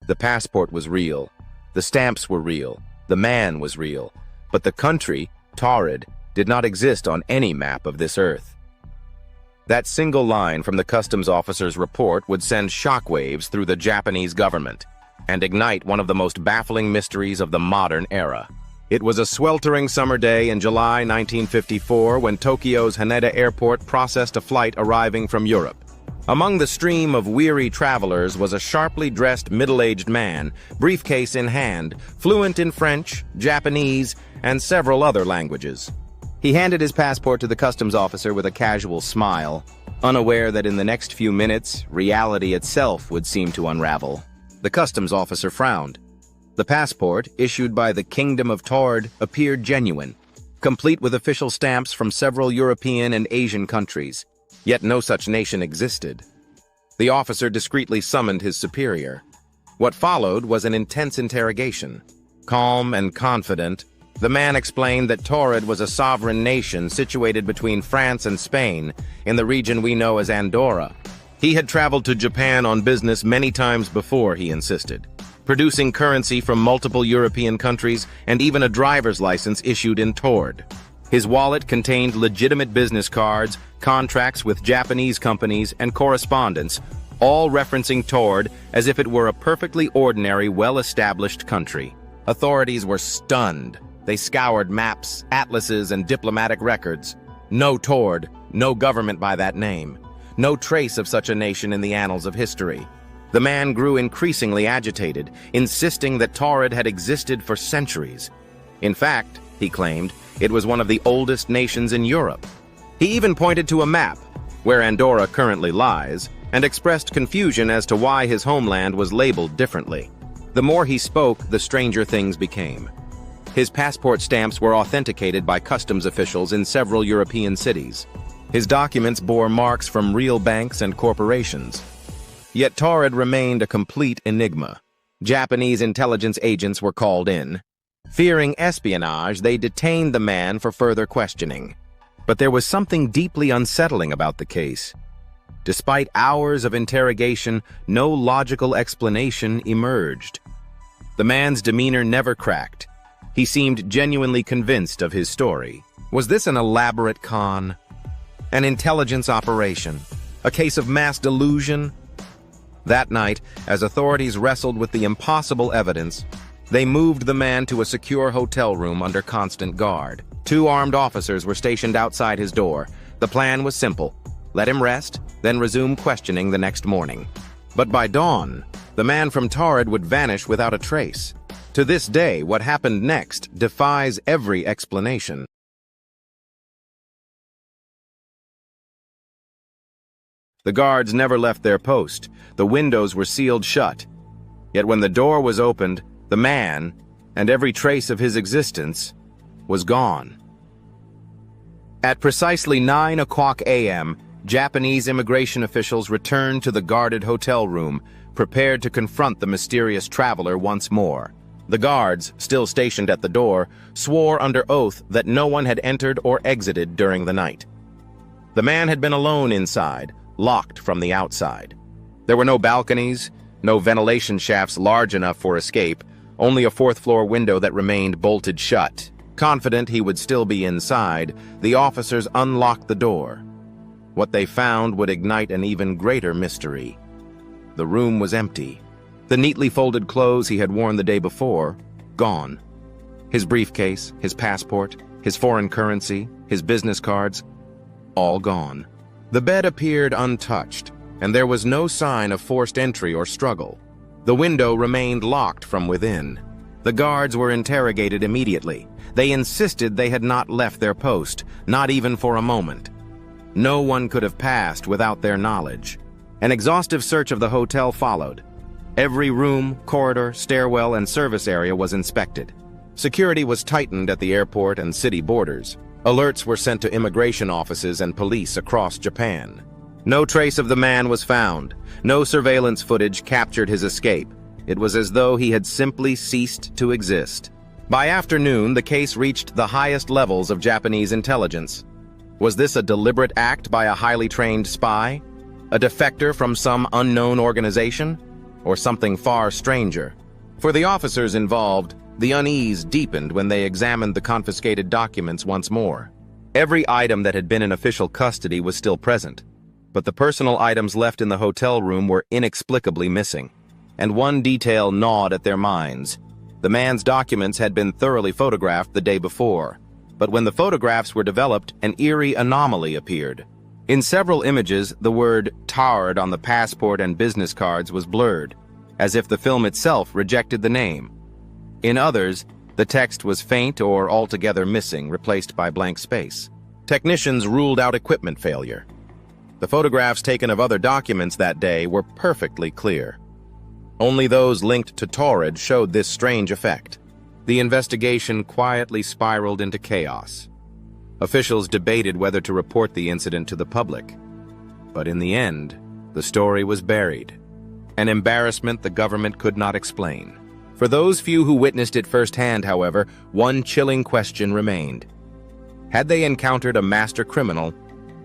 The passport was real. The stamps were real. The man was real. But the country, Taured, did not exist on any map of this earth. That single line from the customs officer's report would send shockwaves through the Japanese government and ignite one of the most baffling mysteries of the modern era. It was a sweltering summer day in July 1954 when Tokyo's Haneda Airport processed a flight arriving from Europe. Among the stream of weary travelers was a sharply dressed middle-aged man, briefcase in hand, fluent in French, Japanese, and several other languages. He handed his passport to the customs officer with a casual smile, unaware that in the next few minutes, reality itself would seem to unravel. The customs officer frowned. The passport, issued by the Kingdom of Taured, appeared genuine, complete with official stamps from several European and Asian countries. Yet no such nation existed. The officer discreetly summoned his superior. What followed was an intense interrogation. Calm and confident, the man explained that Taured was a sovereign nation situated between France and Spain, in the region we know as Andorra. He had traveled to Japan on business many times before, he insisted, producing currency from multiple European countries and even a driver's license issued in Taured. His wallet contained legitimate business cards, contracts with Japanese companies, and correspondence, all referencing Taured as if it were a perfectly ordinary, well-established country. Authorities were stunned. They scoured maps, atlases, and diplomatic records. No Taured, no government by that name. No trace of such a nation in the annals of history. The man grew increasingly agitated, insisting that Taured had existed for centuries. In fact, he claimed, it was one of the oldest nations in Europe. He even pointed to a map, where Andorra currently lies, and expressed confusion as to why his homeland was labeled differently. The more he spoke, the stranger things became. His passport stamps were authenticated by customs officials in several European cities. His documents bore marks from real banks and corporations. Yet Taured remained a complete enigma. Japanese intelligence agents were called in. Fearing espionage, they detained the man for further questioning. But there was something deeply unsettling about the case. Despite hours of interrogation, no logical explanation emerged. The man's demeanor never cracked. He seemed genuinely convinced of his story. Was this an elaborate con? An intelligence operation? A case of mass delusion? That night, as authorities wrestled with the impossible evidence, they moved the man to a secure hotel room under constant guard. 2 armed officers were stationed outside his door. The plan was simple. Let him rest, then resume questioning the next morning. But by dawn, the man from Taured would vanish without a trace. To this day, what happened next defies every explanation. The guards never left their post. The windows were sealed shut. Yet when the door was opened, the man, and every trace of his existence, was gone. At precisely 9:00 a.m., Japanese immigration officials returned to the guarded hotel room, prepared to confront the mysterious traveler once more. The guards, still stationed at the door, swore under oath that no one had entered or exited during the night. The man had been alone inside, locked from the outside. There were no balconies, no ventilation shafts large enough for escape, only a 4th-floor window that remained bolted shut. Confident he would still be inside, the officers unlocked the door. What they found would ignite an even greater mystery. The room was empty. The neatly folded clothes he had worn the day before, gone. His briefcase, his passport, his foreign currency, his business cards, all gone. The bed appeared untouched, and there was no sign of forced entry or struggle. The window remained locked from within. The guards were interrogated immediately. They insisted they had not left their post, not even for a moment. No one could have passed without their knowledge. An exhaustive search of the hotel followed. Every room, corridor, stairwell, and service area was inspected. Security was tightened at the airport and city borders. Alerts were sent to immigration offices and police across Japan. No trace of the man was found. No surveillance footage captured his escape. It was as though he had simply ceased to exist. By afternoon, the case reached the highest levels of Japanese intelligence. Was this a deliberate act by a highly trained spy? A defector from some unknown organization? or something far stranger. For the officers involved, the unease deepened when they examined the confiscated documents once more. Every item that had been in official custody was still present, but the personal items left in the hotel room were inexplicably missing. And one detail gnawed at their minds. The man's documents had been thoroughly photographed the day before, but when the photographs were developed, an eerie anomaly appeared. In several images, the word Taured on the passport and business cards was blurred, as if the film itself rejected the name. In others, the text was faint or altogether missing, replaced by blank space. Technicians ruled out equipment failure. The photographs taken of other documents that day were perfectly clear. Only those linked to Taured showed this strange effect. The investigation quietly spiraled into chaos. Officials debated whether to report the incident to the public. But in the end, the story was buried. An embarrassment the government could not explain. For those few who witnessed it firsthand, however, one chilling question remained. Had they encountered a master criminal,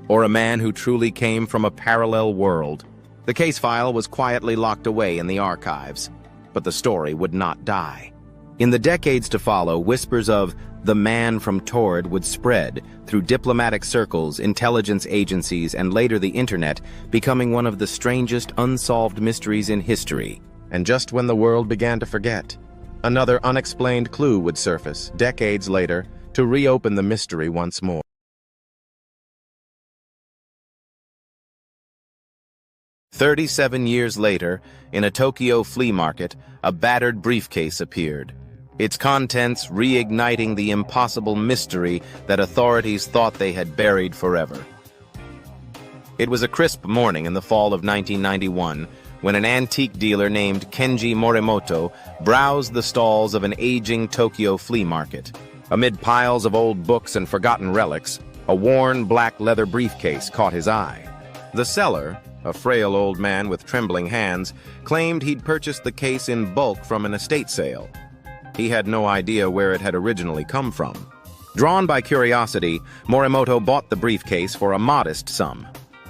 or a man who truly came from a parallel world? The case file was quietly locked away in the archives, but the story would not die. In the decades to follow, whispers of the man from Taured would spread through diplomatic circles, intelligence agencies, and later the internet, becoming one of the strangest unsolved mysteries in history. And just when the world began to forget, another unexplained clue would surface, decades later, to reopen the mystery once more. 37 years later, in a Tokyo flea market, a battered briefcase appeared, its contents reigniting the impossible mystery that authorities thought they had buried forever. It was a crisp morning in the fall of 1991 when an antique dealer named Kenji Morimoto browsed the stalls of an aging Tokyo flea market. Amid piles of old books and forgotten relics, a worn black leather briefcase caught his eye. The seller, a frail old man with trembling hands, claimed he'd purchased the case in bulk from an estate sale. He had no idea where it had originally come from. Drawn by curiosity, Morimoto bought the briefcase for a modest sum.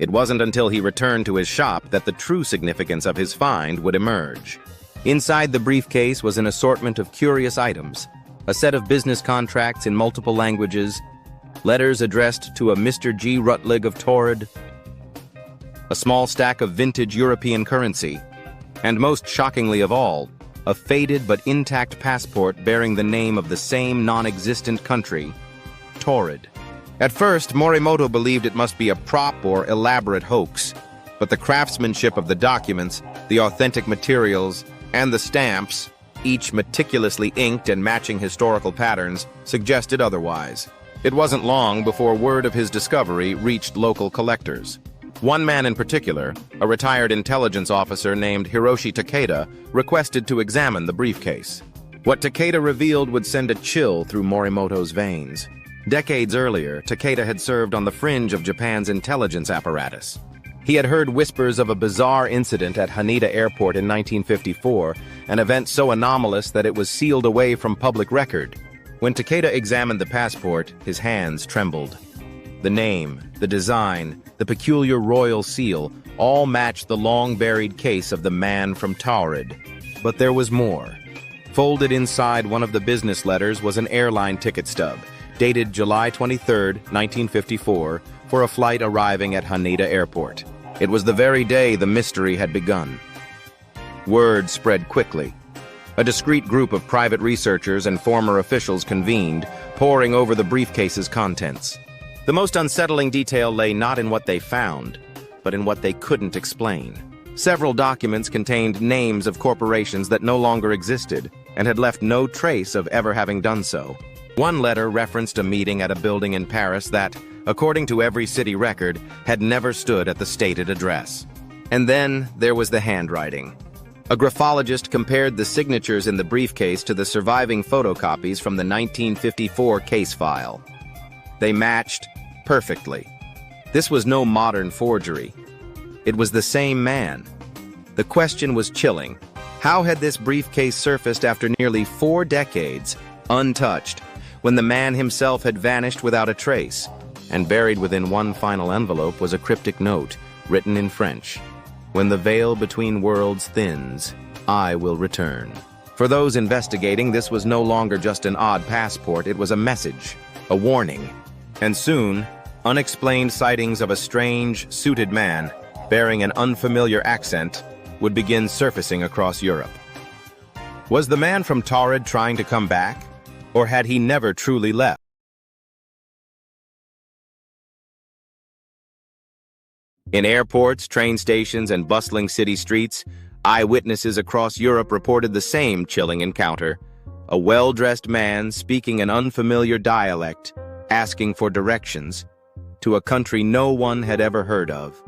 It wasn't until he returned to his shop that the true significance of his find would emerge. Inside the briefcase was an assortment of curious items, a set of business contracts in multiple languages, letters addressed to a Mr. G. Rutlig of Taured, a small stack of vintage European currency, and most shockingly of all, a faded but intact passport bearing the name of the same non-existent country, Taured. At first, Morimoto believed it must be a prop or elaborate hoax, but the craftsmanship of the documents, the authentic materials, and the stamps, each meticulously inked and matching historical patterns, suggested otherwise. It wasn't long before word of his discovery reached local collectors. One man in particular, a retired intelligence officer named Hiroshi Takeda, requested to examine the briefcase. What Takeda revealed would send a chill through Morimoto's veins. Decades earlier, Takeda had served on the fringe of Japan's intelligence apparatus. He had heard whispers of a bizarre incident at Haneda Airport in 1954, an event so anomalous that it was sealed away from public record. When Takeda examined the passport, his hands trembled. The name, the design, the peculiar royal seal all matched the long-buried case of the man from Taured. But there was more. Folded inside one of the business letters was an airline ticket stub, dated July 23, 1954, for a flight arriving at Haneda Airport. It was the very day the mystery had begun. Word spread quickly. A discreet group of private researchers and former officials convened, poring over the briefcase's contents. The most unsettling detail lay not in what they found, but in what they couldn't explain. Several documents contained names of corporations that no longer existed and had left no trace of ever having done so. One letter referenced a meeting at a building in Paris that, according to every city record, had never stood at the stated address. And then there was the handwriting. A graphologist compared the signatures in the briefcase to the surviving photocopies from the 1954 case file. They matched perfectly. This was no modern forgery. It was the same man. The question was chilling. How had this briefcase surfaced after nearly 4 decades, untouched, when the man himself had vanished without a trace? And buried within one final envelope was a cryptic note, written in French. When the veil between worlds thins, I will return. For those investigating, this was no longer just an odd passport, it was a message, a warning. And soon, unexplained sightings of a strange, suited man, bearing an unfamiliar accent, would begin surfacing across Europe. Was the man from Taured trying to come back, or had he never truly left? In airports, train stations, and bustling city streets, eyewitnesses across Europe reported the same chilling encounter. A well-dressed man speaking an unfamiliar dialect, asking for directions to a country no one had ever heard of.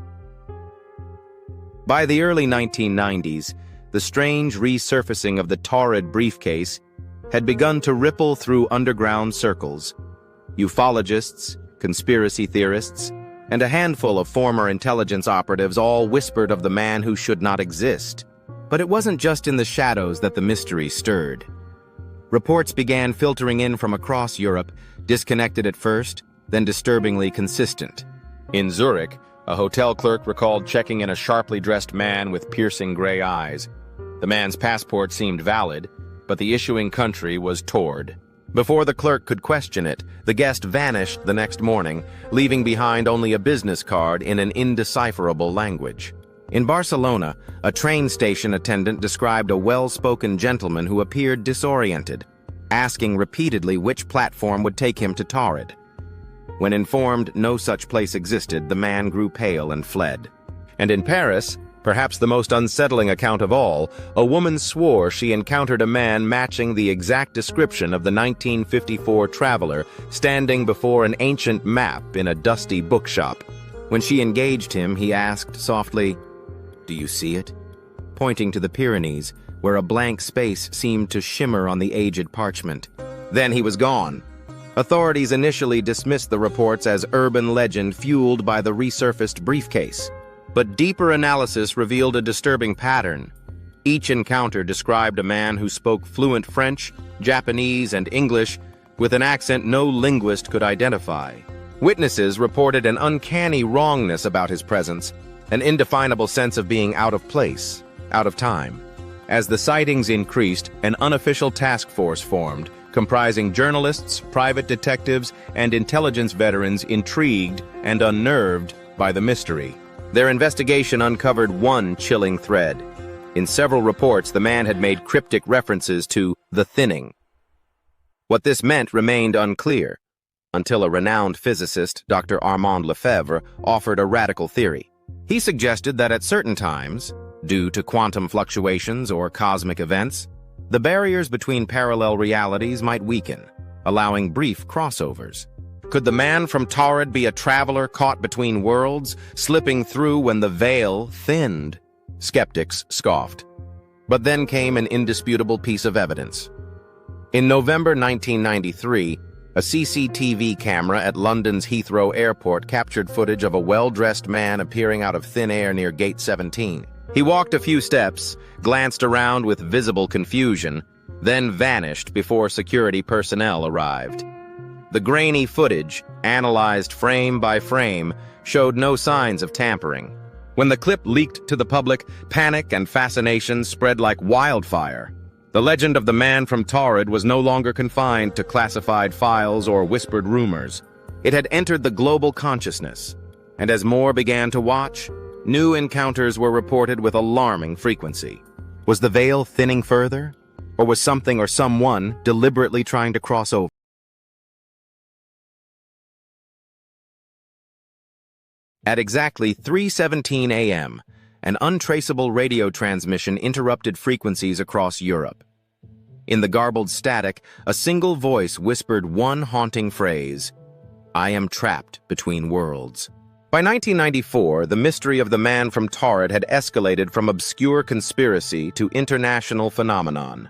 By the early 1990s, the strange resurfacing of the Taured briefcase had begun to ripple through underground circles. Ufologists, conspiracy theorists, and a handful of former intelligence operatives all whispered of the man who should not exist. But it wasn't just in the shadows that the mystery stirred. Reports began filtering in from across Europe, disconnected at first, then disturbingly consistent. In Zurich, a hotel clerk recalled checking in a sharply dressed man with piercing gray eyes. The man's passport seemed valid, but the issuing country was Taured. Before the clerk could question it, the guest vanished the next morning, leaving behind only a business card in an indecipherable language. In Barcelona, a train station attendant described a well-spoken gentleman who appeared disoriented, asking repeatedly which platform would take him to Taured. When informed no such place existed, the man grew pale and fled. And in Paris, perhaps the most unsettling account of all, a woman swore she encountered a man matching the exact description of the 1954 traveler standing before an ancient map in a dusty bookshop. When she engaged him, he asked softly, "Do you see it?" pointing to the Pyrenees, where a blank space seemed to shimmer on the aged parchment. Then he was gone. Authorities initially dismissed the reports as urban legend fueled by the resurfaced briefcase. But deeper analysis revealed a disturbing pattern. Each encounter described a man who spoke fluent French, Japanese, and English with an accent no linguist could identify. Witnesses reported an uncanny wrongness about his presence, an indefinable sense of being out of place, out of time. As the sightings increased, an unofficial task force formed, comprising journalists, private detectives, and intelligence veterans intrigued and unnerved by the mystery. Their investigation uncovered one chilling thread. In several reports, the man had made cryptic references to the thinning. What this meant remained unclear, until a renowned physicist, Dr. Armand Lefebvre, offered a radical theory. He suggested that at certain times, due to quantum fluctuations or cosmic events, the barriers between parallel realities might weaken, allowing brief crossovers. Could the man from Taured be a traveler caught between worlds, slipping through when the veil thinned? Skeptics scoffed. But then came an indisputable piece of evidence. In November 1993, a CCTV camera at London's Heathrow Airport captured footage of a well-dressed man appearing out of thin air near Gate 17. He walked a few steps, glanced around with visible confusion, then vanished before security personnel arrived. The grainy footage, analyzed frame by frame, showed no signs of tampering. When the clip leaked to the public, panic and fascination spread like wildfire. The legend of the man from Taured was no longer confined to classified files or whispered rumors. It had entered the global consciousness, and as more began to watch, new encounters were reported with alarming frequency. Was the veil thinning further? Or was something or someone deliberately trying to cross over? At exactly 3:17 a.m., an untraceable radio transmission interrupted frequencies across Europe. In the garbled static, a single voice whispered one haunting phrase, "I am trapped between worlds." By 1994, the mystery of the man from Taured had escalated from obscure conspiracy to international phenomenon.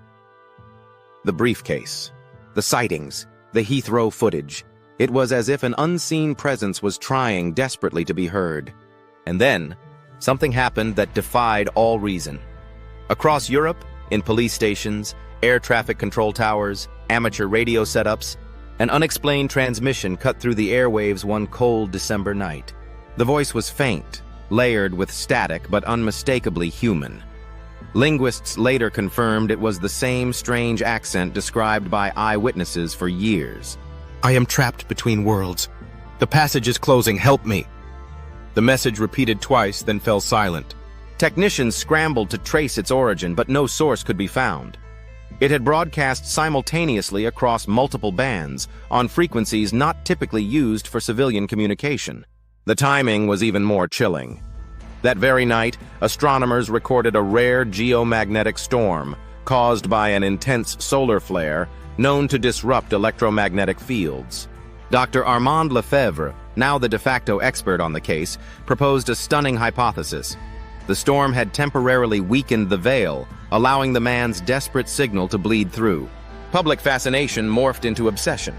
The briefcase, the sightings, the Heathrow footage. It was as if an unseen presence was trying desperately to be heard. And then, something happened that defied all reason. Across Europe, in police stations, air traffic control towers, amateur radio setups, an unexplained transmission cut through the airwaves one cold December night. The voice was faint, layered with static but unmistakably human. Linguists later confirmed it was the same strange accent described by eyewitnesses for years. I am trapped between worlds. The passage is closing, help me. The message repeated twice, then fell silent. Technicians scrambled to trace its origin, but no source could be found. It had broadcast simultaneously across multiple bands, on frequencies not typically used for civilian communication. The timing was even more chilling. That very night, astronomers recorded a rare geomagnetic storm caused by an intense solar flare known to disrupt electromagnetic fields. Dr. Armand Lefebvre, now the de facto expert on the case, proposed a stunning hypothesis. The storm had temporarily weakened the veil, allowing the man's desperate signal to bleed through. Public fascination morphed into obsession.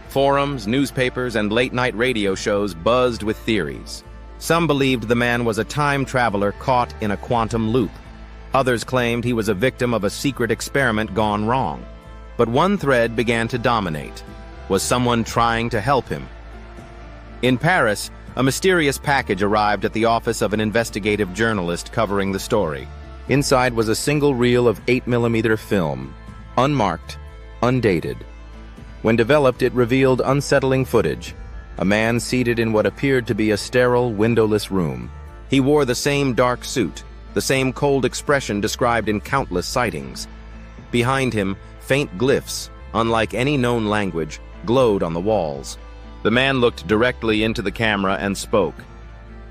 Forums, newspapers, and late-night radio shows buzzed with theories. Some believed the man was a time traveler caught in a quantum loop. Others claimed he was a victim of a secret experiment gone wrong. But one thread began to dominate. Was someone trying to help him? In Paris, a mysterious package arrived at the office of an investigative journalist covering the story. Inside was a single reel of 8mm film, unmarked, undated. When developed, it revealed unsettling footage. A man seated in what appeared to be a sterile, windowless room. He wore the same dark suit, the same cold expression described in countless sightings. Behind him, faint glyphs, unlike any known language, glowed on the walls. The man looked directly into the camera and spoke.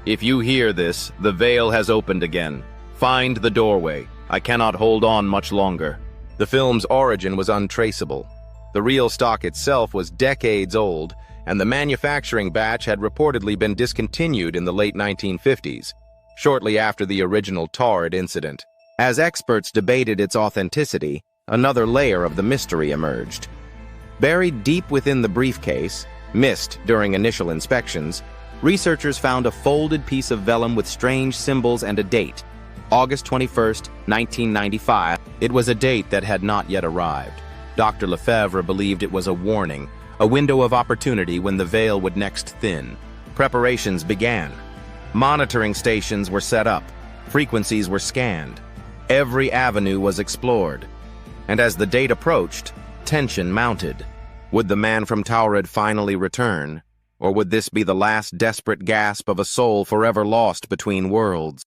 "If you hear this, the veil has opened again. Find the doorway. I cannot hold on much longer." The film's origin was untraceable. The reel stock itself was decades old, and the manufacturing batch had reportedly been discontinued in the late 1950s, shortly after the original Taured incident. As experts debated its authenticity, another layer of the mystery emerged. Buried deep within the briefcase, missed during initial inspections, researchers found a folded piece of vellum with strange symbols and a date, August 21st, 1995. It was a date that had not yet arrived. Dr. Lefebvre believed it was a warning, a window of opportunity when the veil would next thin. Preparations began. Monitoring stations were set up. Frequencies were scanned. Every avenue was explored. And as the date approached, tension mounted. Would the man from Taured finally return? Or would this be the last desperate gasp of a soul forever lost between worlds?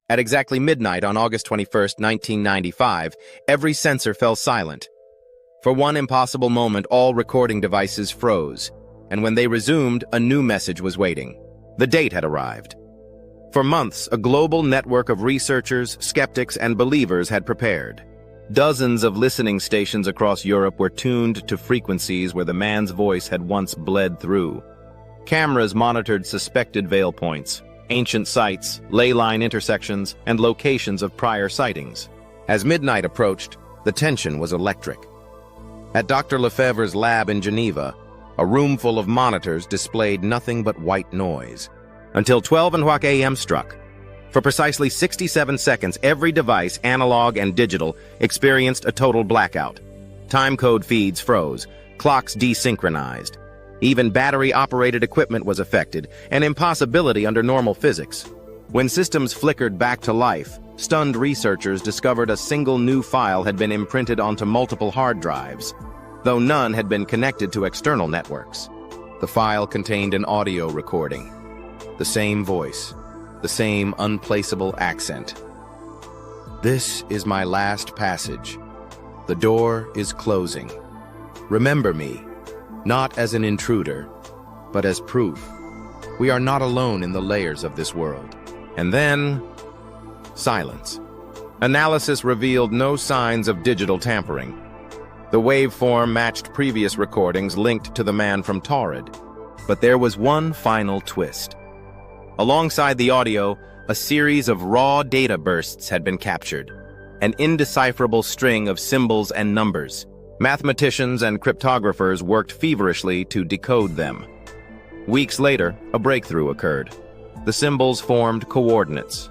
At exactly midnight on August 21st, 1995, every sensor fell silent. For one impossible moment, all recording devices froze, and when they resumed, a new message was waiting. The date had arrived. For months, a global network of researchers, skeptics, and believers had prepared. Dozens of listening stations across Europe were tuned to frequencies where the man's voice had once bled through. Cameras monitored suspected veil points, ancient sites, ley line intersections, and locations of prior sightings. As midnight approached, the tension was electric. At Dr. Lefebvre's lab in Geneva, a room full of monitors displayed nothing but white noise. Until 12:00 a.m. struck. For precisely 67 seconds, every device, analog and digital, experienced a total blackout. Timecode feeds froze, clocks desynchronized. Even battery-operated equipment was affected, an impossibility under normal physics. When systems flickered back to life, stunned researchers discovered a single new file had been imprinted onto multiple hard drives, though none had been connected to external networks. The file contained an audio recording. The same voice, the same unplaceable accent. "This is my last passage. The door is closing. Remember me, not as an intruder, but as proof. We are not alone in the layers of this world." And then, silence. Analysis revealed no signs of digital tampering. The waveform matched previous recordings linked to the man from Taured. But there was one final twist. Alongside the audio, a series of raw data bursts had been captured, an indecipherable string of symbols and numbers. Mathematicians and cryptographers worked feverishly to decode them. Weeks later, a breakthrough occurred. The symbols formed coordinates.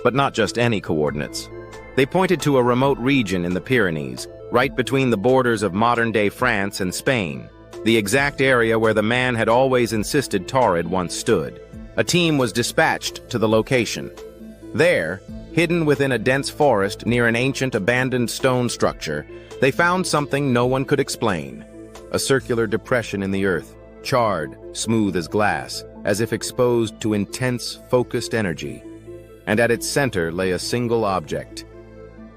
But not just any coordinates. They pointed to a remote region in the Pyrenees, right between the borders of modern-day France and Spain. the exact area where the man had always insisted Taured once stood. A team was dispatched to the location. There, hidden within a dense forest near an ancient abandoned stone structure, they found something no one could explain. A circular depression in the earth, charred, smooth as glass, as if exposed to intense, focused energy. And at its center lay a single object,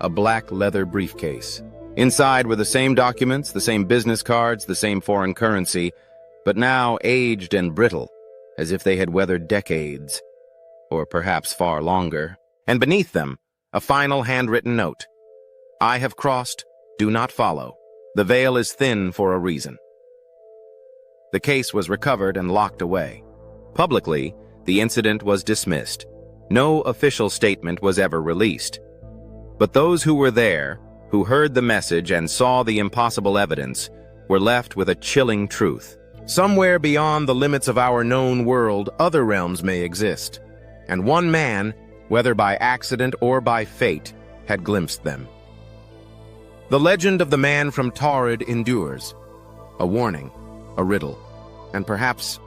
a black leather briefcase. Inside were the same documents, the same business cards, the same foreign currency, but now aged and brittle, as if they had weathered decades, or perhaps far longer. And beneath them, a final handwritten note. I have crossed, do not follow. The veil is thin for a reason. The case was recovered and locked away. Publicly, the incident was dismissed. No official statement was ever released. But those who were there, who heard the message and saw the impossible evidence, were left with a chilling truth. Somewhere beyond the limits of our known world, other realms may exist. And one man, whether by accident or by fate, had glimpsed them. The legend of the man from Taured endures. A warning, a riddle, and perhaps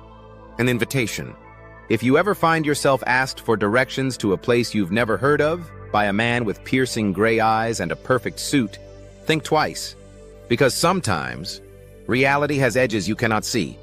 an invitation. If you ever find yourself asked for directions to a place you've never heard of by a man with piercing gray eyes and a perfect suit, think twice. Because sometimes, reality has edges you cannot see.